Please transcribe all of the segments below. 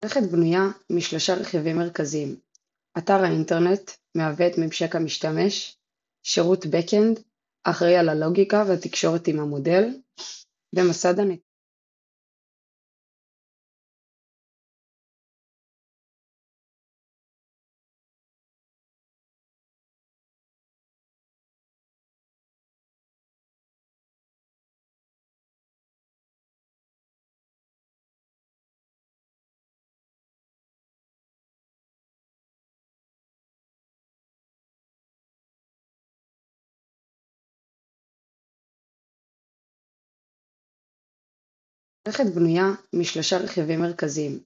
המערכת בנויה משלושה רכיבים מרכזיים. אתר האינטרנט מהווה את ממשק המשתמש, שירות Backend אחראי על הלוגיקה והתקשורת עם המודל, ומסד הנתונים. המערכת בנויה משלושה רכיבים מרכזיים.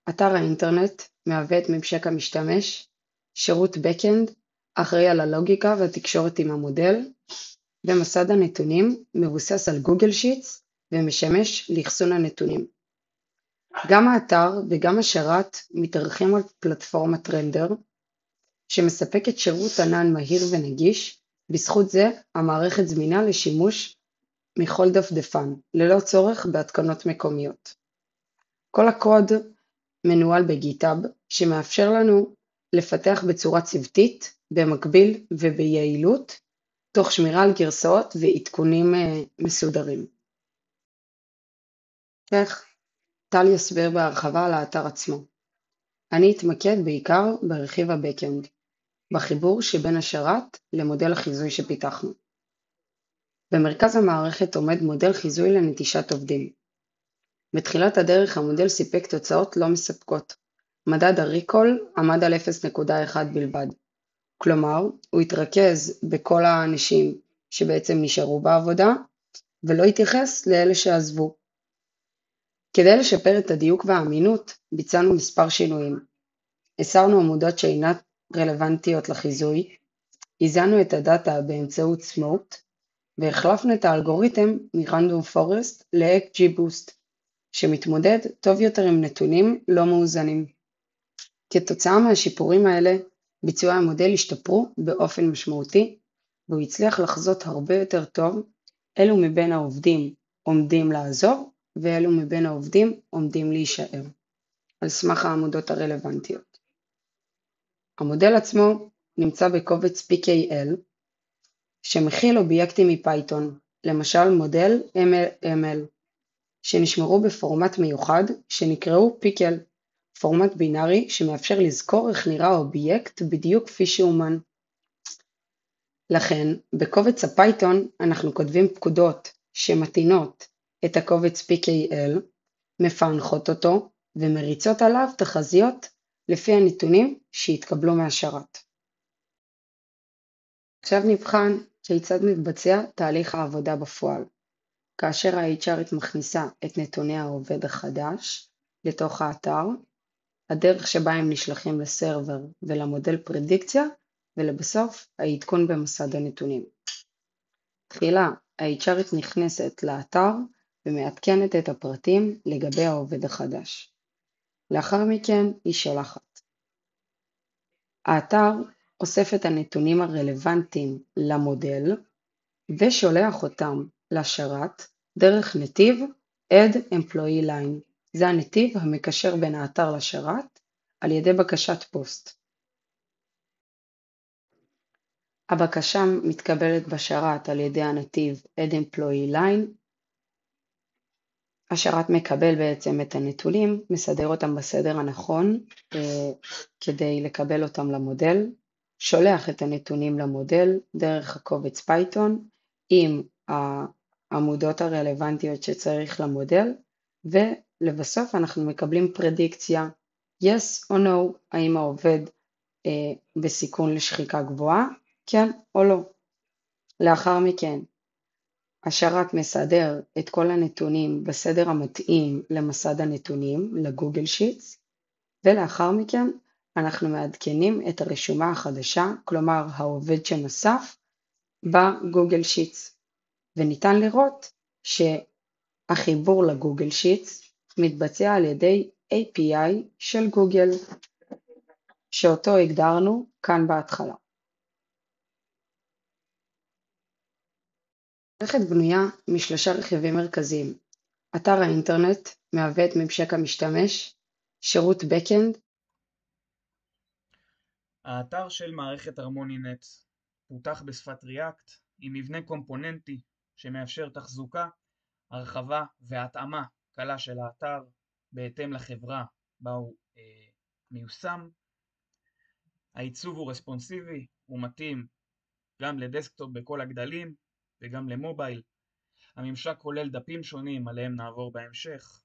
אתר האינטרנט מהווה את ממשק המשתמש, שירות Backend אחראי על הלוגיקה והתקשורת עם המודל, ומסד הנתונים מבוסס על גוגל שיטס ומשמש לאחסון הנתונים. גם האתר וגם השרת מתארחים על פלטפורמת רנדר, שמספקת שירות ענן מהיר ונגיש. בזכות זה המערכת זמינה לשימוש מכל דפדפן, ללא צורך בהתקנות מקומיות. כל הקוד מנוהל בגיטהאב, שמאפשר לנו לפתח בצורה צוותית, במקביל וביעילות, תוך שמירה על גרסאות ועדכונים מסודרים. כך, טל יסביר בהרחבה על האתר עצמו. אני אתמקד בעיקר ברכיב ה-Backend, בחיבור שבין השרת למודל החיזוי שפיתחנו. במרכז המערכת עומד מודל חיזוי לנטישת עובדים. בתחילת הדרך המודל סיפק תוצאות לא מספקות. מדד הריקול עמד על 0.1 בלבד. כלומר, הוא התרכז בכל האנשים שבעצם נשארו בעבודה, ולא התייחס לאלה שעזבו. כדי לשפר את הדיוק והאמינות, ביצענו מספר שינויים. הסרנו עמודות שאינן רלוונטיות לחיזוי, איזנו את הדאטה באמצעות סמוט, והחלפנו את האלגוריתם מ-Random Forest ל-XGBoost, שמתמודד טוב יותר עם נתונים לא מאוזנים. כתוצאה מהשיפורים האלה, ביצועי המודל השתפרו באופן משמעותי, והוא הצליח לחזות הרבה יותר טוב אילו מבין העובדים עומדים לעזוב, ואילו מבין העובדים עומדים להישאר, על סמך העמודות הרלוונטיות. המודל עצמו נמצא בקובץ PKL, שמכיל אובייקטים מפייתון, למשל מודל ML, שנשמרו בפורמט מיוחד שנקראו פיקל, פורמט בינארי שמאפשר לזכור איך נראה אובייקט בדיוק כפי שאומן. לכן, בקובץ הפייתון אנחנו כותבים פקודות שמתאינות את הקובץ PKL, מפענחות אותו ומריצות עליו תחזיות לפי הנתונים שהתקבלו מהשרת. עכשיו נבחן כיצד מתבצע תהליך העבודה בפועל. כאשר ה-HR מכניסה את נתוני העובד החדש לתוך האתר, הדרך שבה הם נשלחים לסרבר ולמודל פרדיקציה, ולבסוף העדכון במסד הנתונים. תחילה, ה-HR נכנסת לאתר ומעדכנת את הפרטים לגבי העובד החדש. לאחר מכן היא שולחת. האתר אוסף את הנתונים הרלוונטיים למודל ושולח אותם לשרת דרך נתיב Add Employee Line. זה הנתיב המקשר בין האתר לשרת על ידי בקשת פוסט. הבקשה מתקבלת בשרת על ידי הנתיב Add Employee Line. השרת מקבל בעצם את הנתונים, מסדר אותם בסדר הנכון כדי לקבל אותם למודל, שולח את הנתונים למודל דרך הקובץ פייתון עם העמודות הרלוונטיות שצריך למודל, ולבסוף אנחנו מקבלים פרדיקציה yes או no, האם העובד בסיכון לשחיקה גבוהה, כן או לא. לאחר מכן השרת מסדר את כל הנתונים בסדר המתאים למסד הנתונים, לגוגל שיטס, ולאחר מכן אנחנו מעדכנים את הרשומה החדשה, כלומר העובד שנוסף בגוגל שיטס, וניתן לראות שהחיבור לגוגל שיטס מתבצע על ידי API של גוגל, שאותו הגדרנו כאן בהתחלה. המערכת בנויה משלושה רכיבים מרכזיים. אתר האינטרנט מהווה את ממשק המשתמש, שירות Backend, האתר של מערכת HarmonyNet פותח בשפת React עם מבנה קומפוננטי שמאפשר תחזוקה, הרחבה והתאמה קלה של האתר בהתאם לחברה בה הוא מיושם. העיצוב הוא רספונסיבי, הוא מתאים גם לדסקטופ בכל הגדלים וגם למובייל. הממשק כולל דפים שונים עליהם נעבור בהמשך.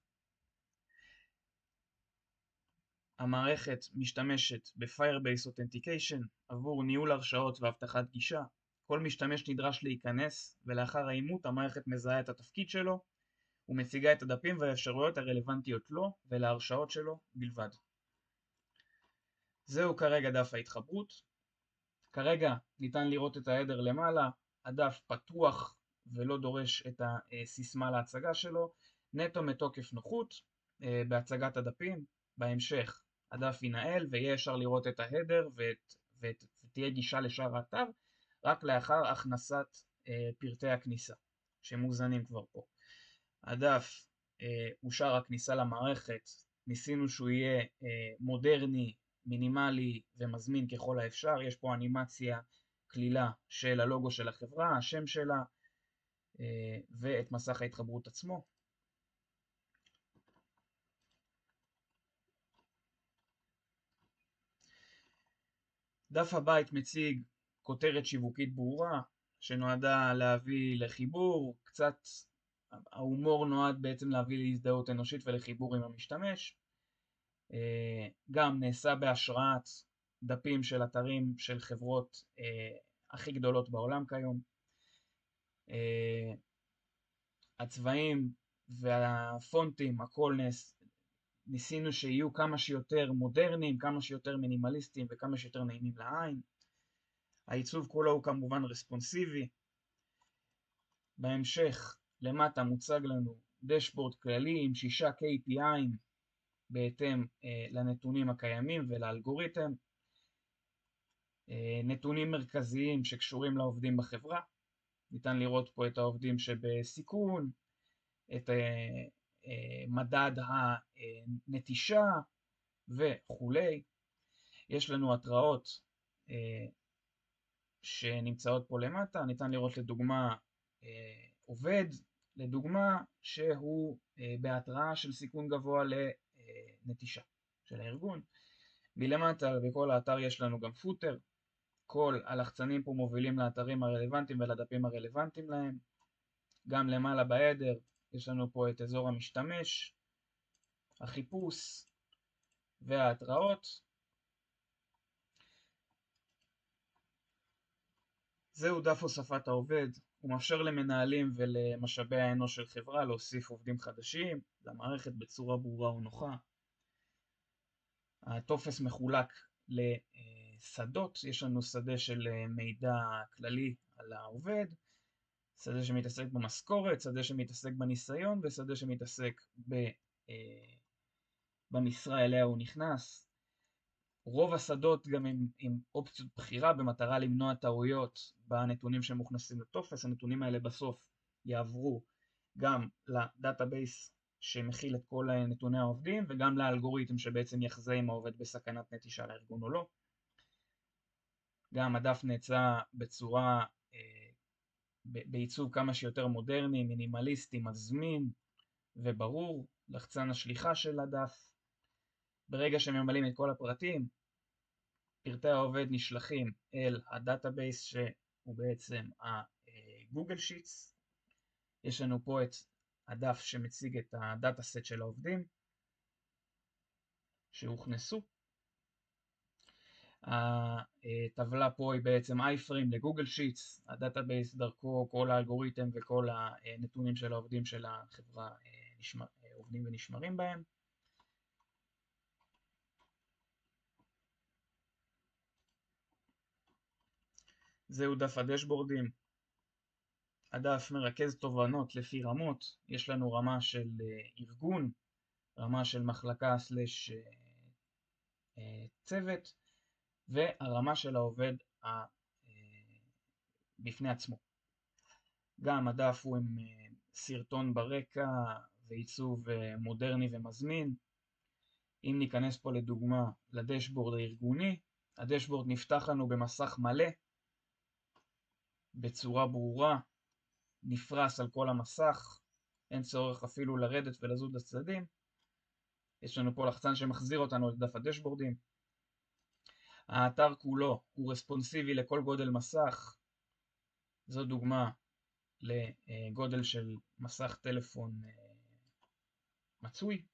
המערכת משתמשת ב-Firebase Authentication עבור ניהול הרשאות ואבטחת גישה. כל משתמש נדרש להיכנס, ולאחר האימות המערכת מזהה את התפקיד שלו ומציגה את הדפים והאפשרויות הרלוונטיות לו ולהרשאות שלו בלבד. זהו כרגע דף ההתחברות. כרגע ניתן לראות את ההדר למעלה, הדף פתוח ולא דורש את הסיסמה להצגה שלו, נטו מתוקף נוחות בהצגת הדפים. בהמשך הדף ינהל ויהיה אפשר לראות את ההדר ותהיה גישה לשאר האתר רק לאחר הכנסת פרטי הכניסה שמוזנים כבר פה. הדף הוא שער הכניסה למערכת, ניסינו שהוא יהיה מודרני, מינימלי ומזמין ככל האפשר. יש פה אנימציה כלילה של הלוגו של החברה, השם שלה ואת מסך ההתחברות עצמו. דף הבית מציג כותרת שיווקית ברורה שנועדה להביא לחיבור, קצת ההומור נועד בעצם להביא להזדהות אנושית ולחיבור עם המשתמש. גם נעשה בהשראת דפים של אתרים של חברות הכי גדולות בעולם כיום. הצבעים והפונטים, הכל ניסינו שיהיו כמה שיותר מודרניים, כמה שיותר מינימליסטיים וכמה שיותר נעימים לעין. העיצוב כולו הוא כמובן רספונסיבי. בהמשך למטה מוצג לנו דשבורד כללי עם 6 KPI'ים בהתאם לנתונים הקיימים ולאלגוריתם. נתונים מרכזיים שקשורים לעובדים בחברה. ניתן לראות פה את העובדים שבסיכון, את מדד הנטישה וכולי. יש לנו התראות שנמצאות פה למטה. ניתן לראות לדוגמה עובד, לדוגמה שהוא בהתראה של סיכון גבוה לנטישה של הארגון. מלמטה בכל האתר יש לנו גם פוטר. כל הלחצנים פה מובילים לאתרים הרלוונטיים ולדפים הרלוונטיים להם. גם למעלה בהדר יש לנו פה את אזור המשתמש, החיפוש וההתראות. זהו דף הוספת העובד. הוא מאפשר למנהלים ולמשאבי האנוש של חברה להוסיף עובדים חדשים למערכת בצורה ברורה ונוחה. הטופס מחולק לשדות. יש לנו שדה של מידע כללי על העובד, שדה שמתעסק במשכורת, שדה שמתעסק בניסיון ושדה שמתעסק במשרה אליה הוא נכנס. רוב השדות גם עם אופציות בחירה במטרה למנוע טעויות בנתונים שמוכנסים לטופס. הנתונים האלה בסוף יעברו גם לדאטאבייס שמכיל את כל נתוני העובדים וגם לאלגוריתם שבעצם יחזה אם העובד בסכנת נטישה לארגון או לא. גם הדף נעשה בצורה בעיצוב כמה שיותר מודרני, מינימליסטי, מזמין וברור. לחצן השליחה של הדף. ברגע שממלאים את כל הפרטים, פרטי העובד נשלחים אל הדאטאבייס שהוא בעצם הגוגל שיטס. יש לנו פה את הדף שמציג את הדאטה סט של העובדים שהוכנסו. הטבלה פה היא בעצם iframe לגוגל שיטס. הדאטאבייס דרכו כל האלגוריתם וכל הנתונים של העובדים של החברה עובדים ונשמרים בהם. זהו דף הדשבורדים. הדף מרכז תובנות לפי רמות. יש לנו רמה של ארגון, רמה של מחלקה סלש צוות, והרמה של העובד בפני עצמו. גם הדף הוא עם סרטון ברקע ועיצוב מודרני ומזמין. אם ניכנס פה לדוגמה לדשבורד הארגוני, הדשבורד נפתח לנו במסך מלא, בצורה ברורה, נפרס על כל המסך, אין צורך אפילו לרדת ולזוז לצדדים. יש לנו פה לחצן שמחזיר אותנו לדף הדשבורדים. האתר כולו הוא רספונסיבי לכל גודל מסך. זו דוגמה לגודל של מסך טלפון מצוי.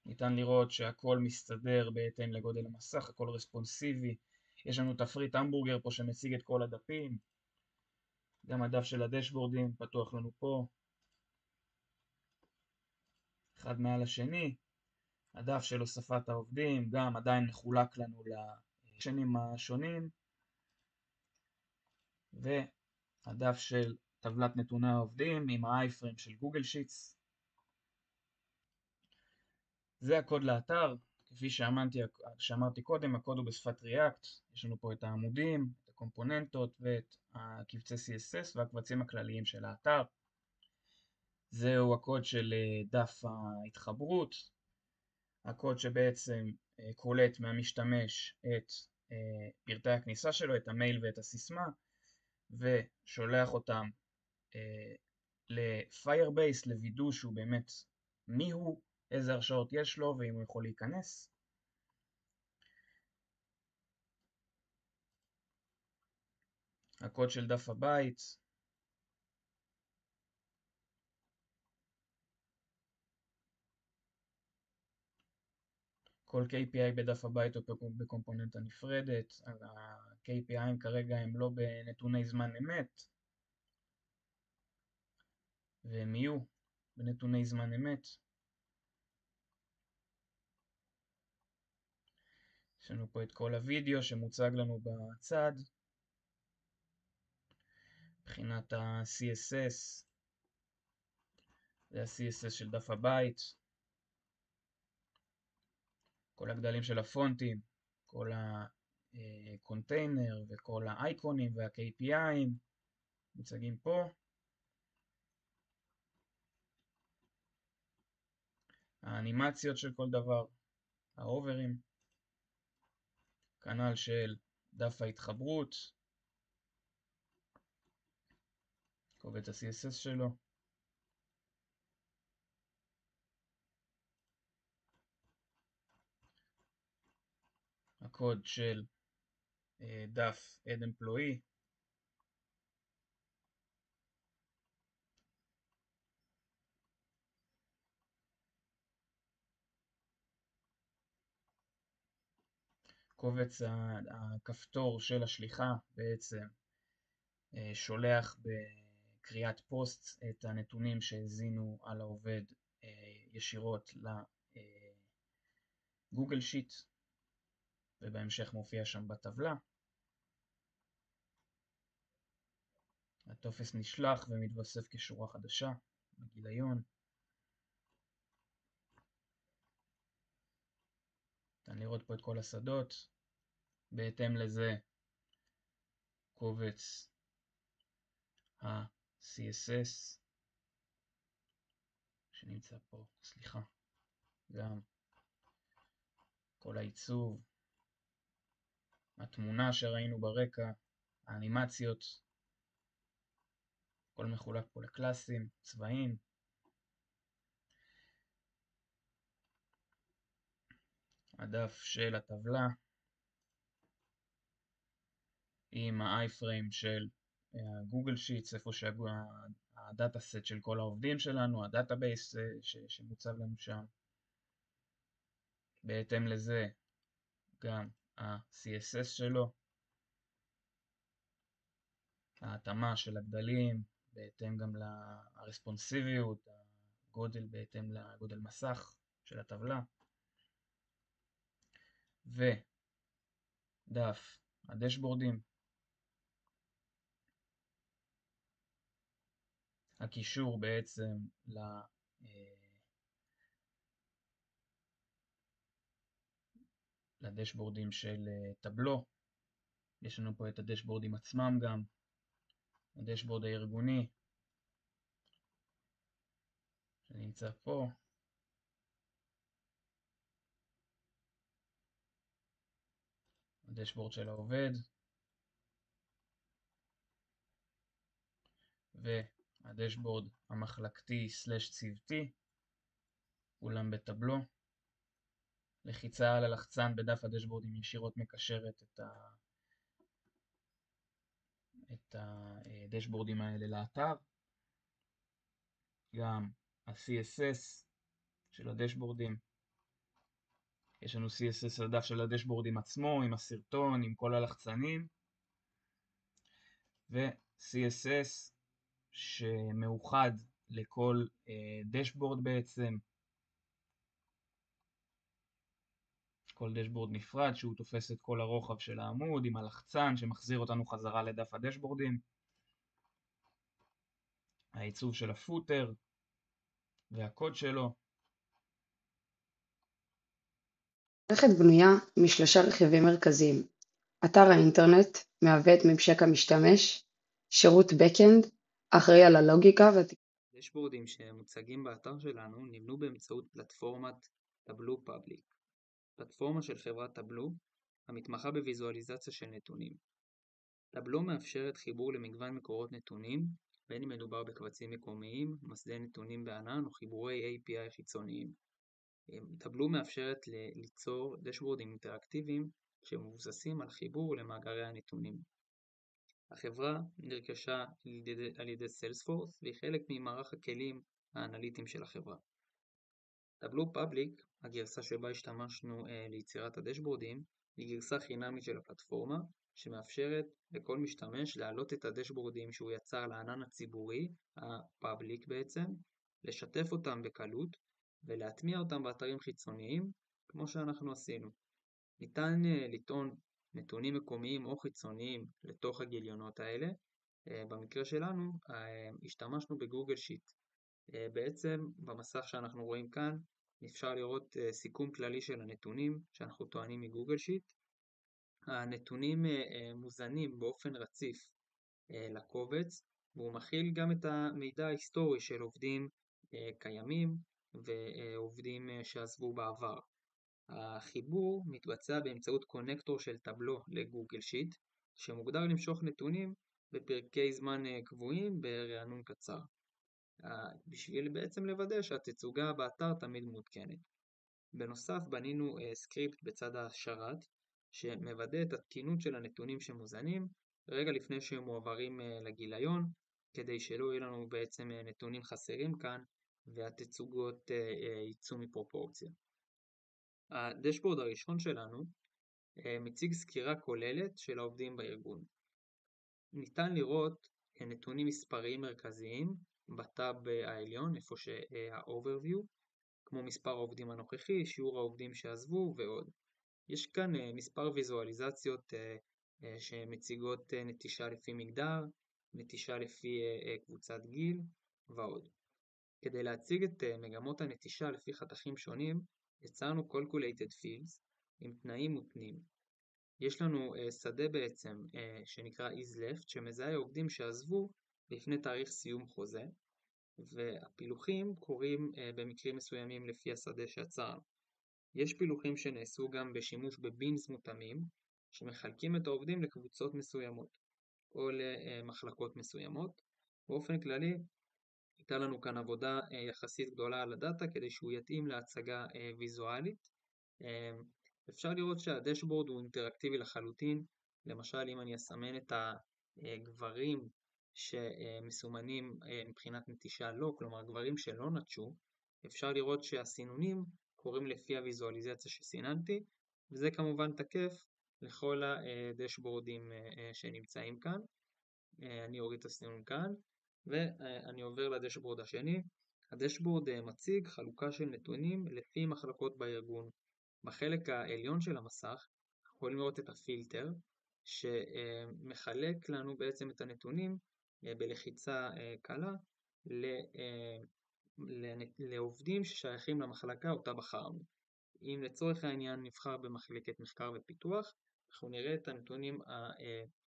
ניתן לראות שהכל מסתדר בהתאם לגודל המסך, הכל רספונסיבי. יש לנו תפריט המבורגר פה שמציג את כל הדפים. גם הדף של הדשבורדים פתוח לנו פה, אחד מעל השני. הדף של הוספת העובדים גם עדיין מחולק לנו לשנים השונים. והדף של טבלת נתוני העובדים עם ה-iframe של גוגל שיטס. זה הקוד לאתר. כפי שאמרתי קודם, הקוד הוא בשפת React. יש לנו פה את העמודים, את הקומפוננטות ואת הקבצי CSS והקבצים הכלליים של האתר. זהו הקוד של דף ההתחברות. הקוד שבעצם קולט מהמשתמש את פרטי הכניסה שלו, את המייל ואת הסיסמה, ושולח אותם ל-Firebase לוידוא שהוא באמת מיהו, איזה הרשאות יש לו ואם הוא יכול להיכנס. הקוד של דף הבית. כל KPI בדף הבית הוא בקומפוננטה נפרדת. ה-KPI'ים כרגע הם לא בנתוני זמן אמת, והם יהיו בנתוני זמן אמת. יש לנו פה את כל הוידאו שמוצג לנו בצד. מבחינת ה-CSS, זה ה-CSS של דף הבית. כל הגדלים של הפונטים, כל הקונטיינר וכל האייקונים וה-KPI'ים מוצגים פה. האנימציות של כל דבר, האוברים, כנ"ל של דף ההתחברות, קובץ ה-CSS שלו. הקוד של דף Add Employee. קובץ הכפתור של השליחה בעצם שולח בקריאת פוסט את הנתונים שהזינו על העובד ישירות לגוגל שיט, ובהמשך מופיע שם בטבלה. הטופס נשלח ומתווסף כשורה חדשה בגיליון. ניתן לראות פה את כל השדות. בהתאם לזה קובץ ה-CSS שנמצא פה, גם כל העיצוב, התמונה שראינו ברקע, האנימציות, הכל מחולק פה לקלאסים, צבעים. הדף של הטבלה עם ה-iframe של גוגל שיטס, איפה שהדאטה סט של כל העובדים שלנו, הדאטאבייס שמוצב לנו שם. בהתאם לזה גם ה-CSS שלו, ההתאמה של הגדלים, בהתאם גם לרספונסיביות, הגודל בהתאם לגודל מסך של הטבלה. ודף הדשבורדים. הקישור בעצם לדשבורדים של טבלו. יש לנו פה את הדשבורדים עצמם גם. הדשבורד הארגוני, זה נמצא פה. הדשבורד של העובד. והדשבורד המחלקתי / צוותי, כולם בטבלו. לחיצה על הלחצן בדף הדשבורדים ישירות מקשרת את הדשבורדים האלה לאתר. גם ה-CSS של הדשבורדים. יש לנו CSS על דף של הדשבורדים עצמו, עם הסרטון, עם כל הלחצנים. ו-CSS שמאוחד לכל דשבורד בעצם. כל דשבורד נפרד שהוא תופס את כל הרוחב של העמוד עם הלחצן שמחזיר אותנו חזרה לדף הדשבורדים. העיצוב של הפוטר והקוד שלו. המערכת בנויה משלושה רכיבים מרכזיים. אתר האינטרנט מהווה את ממשק המשתמש, שירות Backend אחראי על הלוגיקה דשבורדים שמוצגים באתר שלנו נבנו באמצעות פלטפורמת טבלו פאבליק. פלטפורמה של חברת טבלו המתמחה בוויזואליזציה של נתונים. טבלו מאפשרת חיבור למגוון מקורות נתונים, בין אם מדובר בקבצים מקומיים, מסדי נתונים בענן או חיבורי API חיצוניים. טבלו מאפשרת ליצור דשבורדים אינטראקטיביים שמבוססים על חיבור למאגרי הנתונים. החברה נרכשה על ידי סיילספורס והיא חלק ממערך הכלים האנליטיים של החברה. טבלו פאבליק, הגרסה שבה השתמשנו ליצירת הדשבורדים, היא גרסה חינמית של הפלטפורמה שמאפשרת לכל משתמש להעלות את הדשבורדים שהוא יצר לענן הציבורי, הפאבליק בעצם, לשתף אותם בקלות ולהטמיע אותם באתרים חיצוניים כמו שאנחנו עשינו. ניתן לטעון נתונים מקומיים או חיצוניים לתוך הגיליונות האלה. במקרה שלנו השתמשנו בגוגל שיט. בעצם במסך שאנחנו רואים כאן אפשר לראות סיכום כללי של הנתונים שאנחנו טוענים מגוגל שיט. הנתונים מוזנים באופן רציף לקובץ, והוא מכיל גם את המידע ההיסטורי של עובדים קיימים ועובדים שעזבו בעבר. החיבור מתבצע באמצעות קונקטור של טבלו לגוגל שיט, שמוגדר למשוך נתונים בפרקי זמן קבועים ברענון קצר, בשביל בעצם לוודא שהתצוגה באתר תמיד מעודכנת. בנוסף בנינו סקריפט בצד השרת, שמוודא את התקינות של הנתונים שמוזנים רגע לפני שהם מועברים לגיליון, כדי שלא יהיו לנו בעצם נתונים חסרים כאן והתצוגות יצאו מפרופורציה. הדשבורד הראשון שלנו מציג סקירה כוללת של העובדים בארגון. ניתן לראות נתונים מספריים מרכזיים בטאב העליון, איפה שה-Overview, כמו מספר העובדים הנוכחי, שיעור העובדים שעזבו ועוד. יש כאן מספר ויזואליזציות שמציגות נטישה לפי מגדר, נטישה לפי קבוצת גיל ועוד. כדי להציג את מגמות הנטישה לפי חתכים שונים, יצרנו Calculated Fields עם תנאים מותנים. יש לנו שדה בעצם שנקרא isLeft שמזהה עובדים שעזבו לפני תאריך סיום חוזה, והפילוחים קורים במקרים מסוימים לפי השדה שיצרנו. יש פילוחים שנעשו גם בשימוש בבינס מותאמים שמחלקים את העובדים לקבוצות מסוימות או למחלקות מסוימות. באופן כללי הייתה לנו כאן עבודה יחסית גדולה על הדאטה כדי שהוא יתאים להצגה ויזואלית. אפשר לראות שהדשבורד הוא אינטראקטיבי לחלוטין. למשל אם אני אסמן את הגברים שמסומנים מבחינת נטישה לא, כלומר גברים שלא נטשו, אפשר לראות שהסינונים קוראים לפי הוויזואליזציה שסיננתי, וזה כמובן תקף לכל הדשבורדים שנמצאים כאן. אני אוריד את הסינון כאן ואני עובר לדשבורד השני. הדשבורד מציג חלוקה של נתונים לפי מחלקות בארגון. בחלק העליון של המסך יכולים לראות את הפילטר שמחלק לנו בעצם את הנתונים בלחיצה קלה לעובדים ששייכים למחלקה אותה בחרנו. אם לצורך העניין נבחר במחלקת מחקר ופיתוח, אנחנו נראה את הנתונים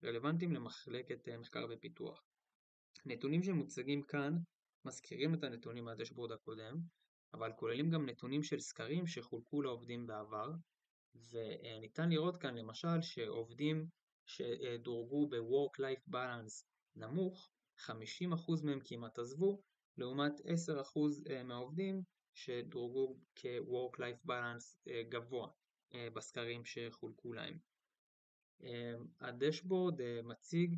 הרלוונטיים למחלקת מחקר ופיתוח. נתונים שמוצגים כאן מזכירים את הנתונים מהדשבורד הקודם, אבל כוללים גם נתונים של סקרים שחולקו לעובדים בעבר, וניתן לראות כאן למשל שעובדים שדורגו ב-Work-Life Balance נמוך, 50% מהם כמעט עזבו, לעומת 10% מהעובדים שדורגו כ-Work-Life Balance גבוה בסקרים שחולקו להם. הדשבורד מציג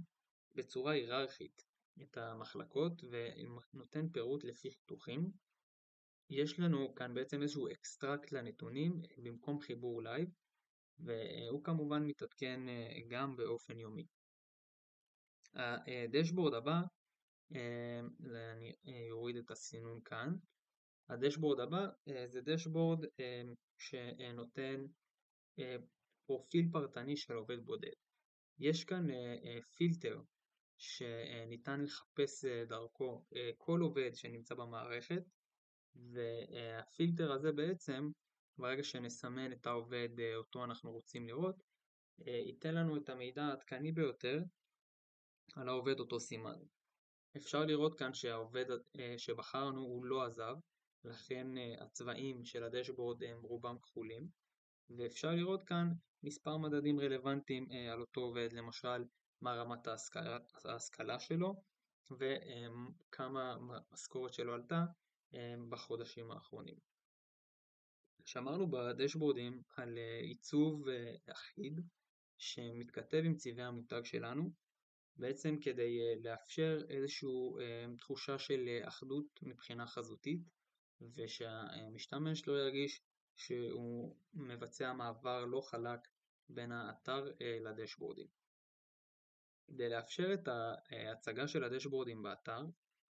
בצורה היררכית את המחלקות ונותן פירוט לפי חיתוכים. יש לנו כאן בעצם איזשהו אקסטרקט לנתונים במקום חיבור לייב, והוא כמובן מתעדכן גם באופן יומי. הדשבורד הבא, אני אוריד את הסינון כאן. הדשבורד הבא זה דשבורד שנותן פרופיל פרטני של עובד בודד. יש כאן פילטר שניתן לחפש דרכו כל עובד שנמצא במערכת, והפילטר הזה בעצם, ברגע שנסמן את העובד אותו אנחנו רוצים לראות, ייתן לנו את המידע העדכני ביותר על העובד אותו סימן. אפשר לראות כאן שהעובד שבחרנו הוא לא עזב, לכן הצבעים של הדשבורד הם רובם כחולים, ואפשר לראות כאן מספר מדדים רלוונטיים על אותו עובד, למשל מה רמת ההשכלה שלו וכמה המשכורת שלו עלתה בחודשים האחרונים. שמרנו בדשבורדים על עיצוב אחיד שמתכתב עם צבעי המותג שלנו, בעצם כדי לאפשר איזושהי תחושה של אחדות מבחינה חזותית, ושהמשתמש לא ירגיש שהוא מבצע מעבר לא חלק בין האתר לדשבורדים. כדי לאפשר את ההצגה של הדשבורדים באתר,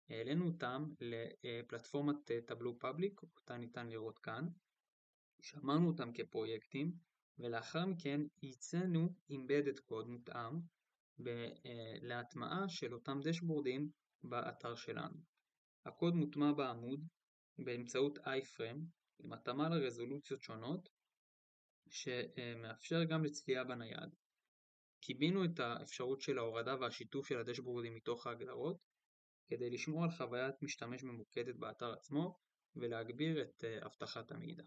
העלינו אותם לפלטפורמת טבלו פאבליק, אותה ניתן לראות כאן. שמרנו אותם כפרויקטים, ולאחר מכן ייצאנו embedded code מותאם להטמעה של אותם דשבורדים באתר שלנו. הקוד מוטמע בעמוד באמצעות iframe עם התאמה לרזולוציות שונות שמאפשר גם לצפייה בנייד. קיבינו את האפשרות של ההורדה והשיתוף של הדשבורדים מתוך ההגדרות כדי לשמור על חוויית משתמש ממוקדת באתר עצמו ולהגביר את אבטחת המידע.